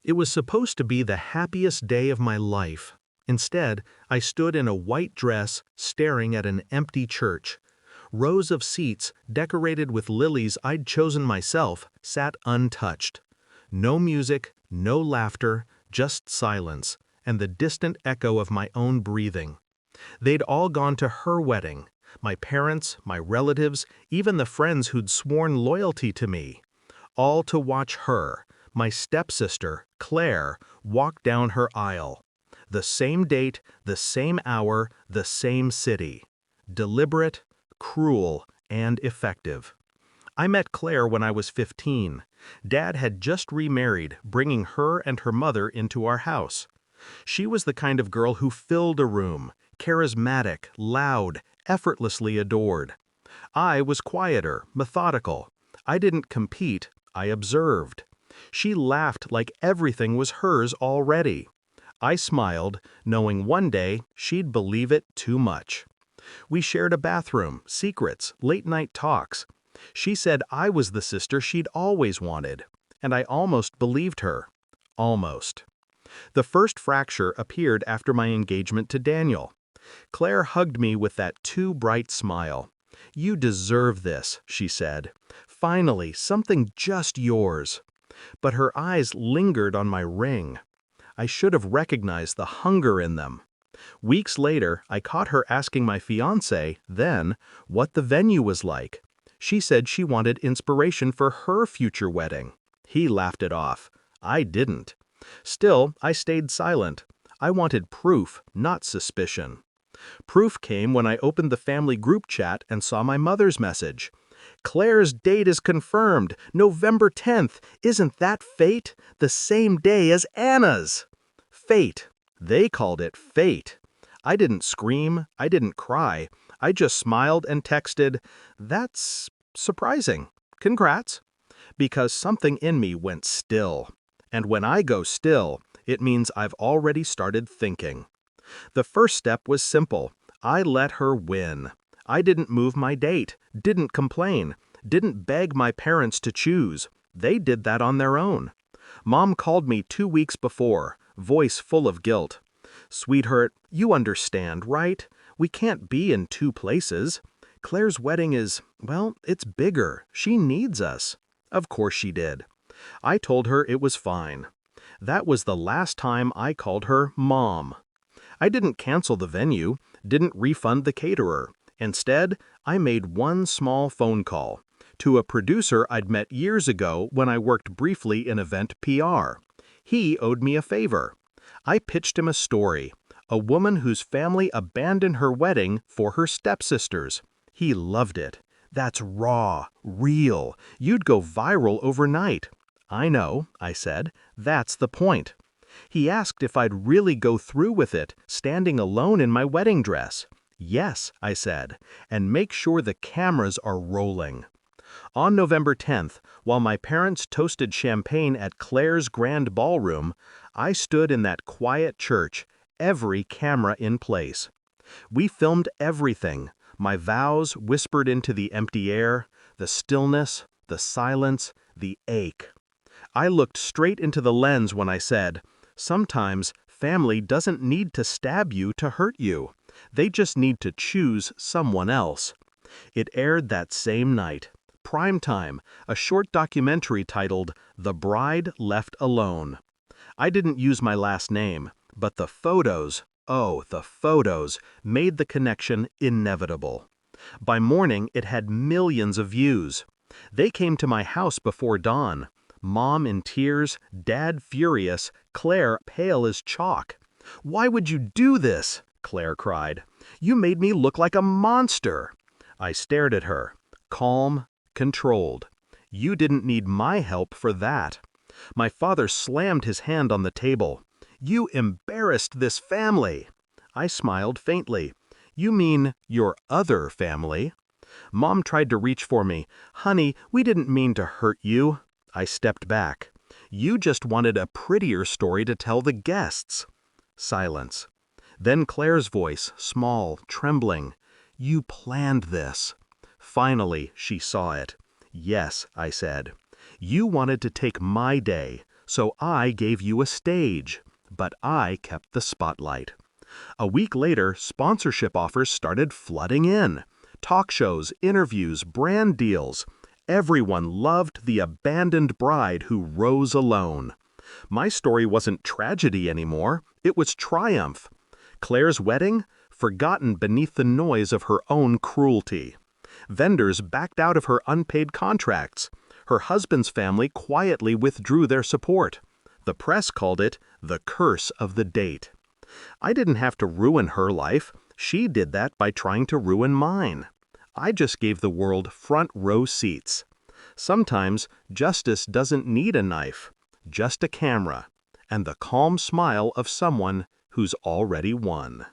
It was supposed to be the happiest day of my life. Instead, I stood in a white dress, staring at an empty church. Rows of seats, decorated with lilies I'd chosen myself, sat untouched. No music, no laughter, just silence, and the distant echo of my own breathing. They'd all gone to her wedding. My parents, my relatives, even the friends who'd sworn loyalty to me. All to watch her, my stepsister, Claire, walk down her aisle. The same date, the same hour, the same city. Deliberate, cruel, and effective. I met Claire when I was 15. Dad had just remarried, bringing her and her mother into our house. She was the kind of girl who filled a room, charismatic, loud, effortlessly adored. I was quieter, methodical. I didn't compete, I observed. She laughed like everything was hers already. I smiled, knowing one day she'd believe it too much. We shared a bathroom, secrets, late-night talks. She said I was the sister she'd always wanted, and I almost believed her. Almost. The first fracture appeared after my engagement to Daniel. Claire hugged me with that too bright smile. "You deserve this," she said. "Finally, something just yours." But her eyes lingered on my ring. I should have recognized the hunger in them. Weeks later, I caught her asking my fiancé, then, what the venue was like. She said she wanted inspiration for her future wedding. He laughed it off. I didn't. Still, I stayed silent. I wanted proof, not suspicion. Proof came when I opened the family group chat and saw my mother's message. "Claire's date is confirmed, November 10th. Isn't that fate? The same day as Anna's." Fate. They called it fate. I didn't scream, I didn't cry. I just smiled and texted, "That's surprising. Congrats." Because something in me went still. And when I go still, it means I've already started thinking. The first step was simple. I let her win. I didn't move my date, didn't complain, didn't beg my parents to choose. They did that on their own. Mom called me 2 weeks before, voice full of guilt. "Sweetheart, you understand, right? We can't be in 2 places. Claire's wedding is, well, it's bigger. She needs us." Of course she did. I told her it was fine. That was the last time I called her Mom. I didn't cancel the venue, didn't refund the caterer. Instead, I made one small phone call to a producer I'd met years ago when I worked briefly in event PR. He owed me a favor. I pitched him a story, a woman whose family abandoned her wedding for her stepsisters. He loved it. "That's raw, real. You'd go viral overnight." "I know," I said. "That's the point." He asked if I'd really go through with it, standing alone in my wedding dress. "Yes," I said, "and make sure the cameras are rolling." On November 10th, while my parents toasted champagne at Claire's grand ballroom, I stood in that quiet church, every camera in place. We filmed everything, my vows whispered into the empty air, the stillness, the silence, the ache. I looked straight into the lens when I said, "Sometimes family doesn't need to stab you to hurt you. They just need to choose someone else." It aired that same night. Prime time, a short documentary titled "The Bride Left Alone." I didn't use my last name, but the photos, oh, the photos, made the connection inevitable. By morning, it had millions of views. They came to my house before dawn. Mom in tears, Dad furious, Claire pale as chalk. "Why would you do this?" Claire cried. "You made me look like a monster." I stared at her, calm, controlled. "You didn't need my help for that." My father slammed his hand on the table. "You embarrassed this family." I smiled faintly. "You mean your other family?" Mom tried to reach for me. "Honey, we didn't mean to hurt you." I stepped back. "You just wanted a prettier story to tell the guests." Silence. Then Claire's voice, small, trembling. "You planned this." Finally, she saw it. "Yes," I said. "You wanted to take my day, So I gave you a stage, but I kept the spotlight. A week later, sponsorship offers started flooding in. Talk shows, interviews, brand deals. Everyone loved the abandoned bride who rose alone. My story wasn't tragedy anymore, it was triumph. Claire's wedding? Forgotten beneath the noise of her own cruelty. Vendors backed out of her unpaid contracts. Her husband's family quietly withdrew their support. The press called it the curse of the date. I didn't have to ruin her life. She did that by trying to ruin mine. I just gave the world front row seats. Sometimes justice doesn't need a knife, just a camera, and the calm smile of someone who's already won.